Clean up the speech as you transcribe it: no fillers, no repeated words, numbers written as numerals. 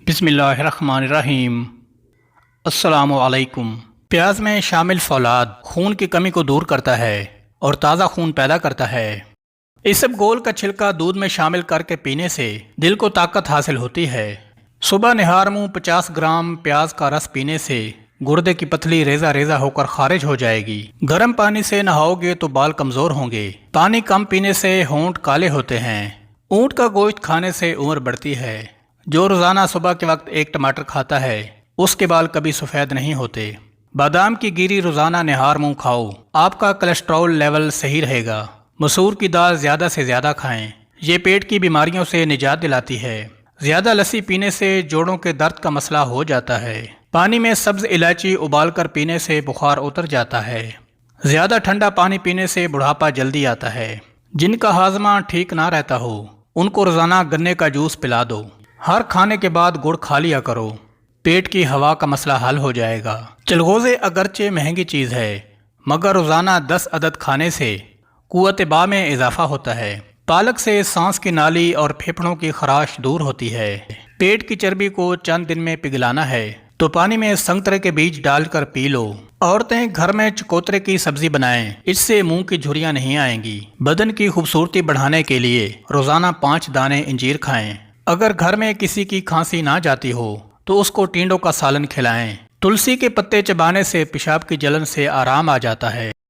بسم اللہ الرحمن الرحیم۔ السلام علیکم۔ پیاز میں شامل فولاد خون کی کمی کو دور کرتا ہے اور تازہ خون پیدا کرتا ہے۔ اسبگول کا چھلکا دودھ میں شامل کر کے پینے سے دل کو طاقت حاصل ہوتی ہے۔ صبح نہار منہ 50 گرام پیاز کا رس پینے سے گردے کی پتلی ریزہ ریزہ ہو کر خارج ہو جائے گی۔ گرم پانی سے نہاؤ گے تو بال کمزور ہوں گے۔ پانی کم پینے سے ہونٹ کالے ہوتے ہیں۔ اونٹ کا گوشت کھانے سے عمر بڑھتی ہے۔ جو روزانہ صبح کے وقت ایک ٹماٹر کھاتا ہے اس کے بال کبھی سفید نہیں ہوتے۔ بادام کی گیری روزانہ نہار منہ کھاؤ، آپ کا کولیسٹرول لیول صحیح رہے گا۔ مسور کی دال زیادہ سے زیادہ کھائیں، یہ پیٹ کی بیماریوں سے نجات دلاتی ہے۔ زیادہ لسی پینے سے جوڑوں کے درد کا مسئلہ ہو جاتا ہے۔ پانی میں سبز الائچی ابال کر پینے سے بخار اتر جاتا ہے۔ زیادہ ٹھنڈا پانی پینے سے بڑھاپا جلدی آتا ہے۔ جن کا ہاضمہ ٹھیک نہ رہتا ہو ان کو روزانہ گنے کا جوس پلا دو۔ ہر کھانے کے بعد گڑ کھا لیا کرو، پیٹ کی ہوا کا مسئلہ حل ہو جائے گا۔ چلغوزے اگرچہ مہنگی چیز ہے مگر روزانہ 10 عدد کھانے سے قوت باء میں اضافہ ہوتا ہے۔ پالک سے سانس کی نالی اور پھیپھڑوں کی خراش دور ہوتی ہے۔ پیٹ کی چربی کو چند دن میں پگھلانا ہے تو پانی میں سنگترے کے بیج ڈال کر پی لو۔ عورتیں گھر میں چکوترے کی سبزی بنائیں، اس سے منہ کی جھریاں نہیں آئیں گی۔ بدن کی خوبصورتی بڑھانے کے لیے روزانہ 5 دانے انجیر کھائیں۔ اگر گھر میں کسی کی کھانسی نہ جاتی ہو تو اس کو ٹینڈوں کا سالن کھلائیں۔ تلسی کے پتے چبانے سے پیشاب کی جلن سے آرام آ جاتا ہے۔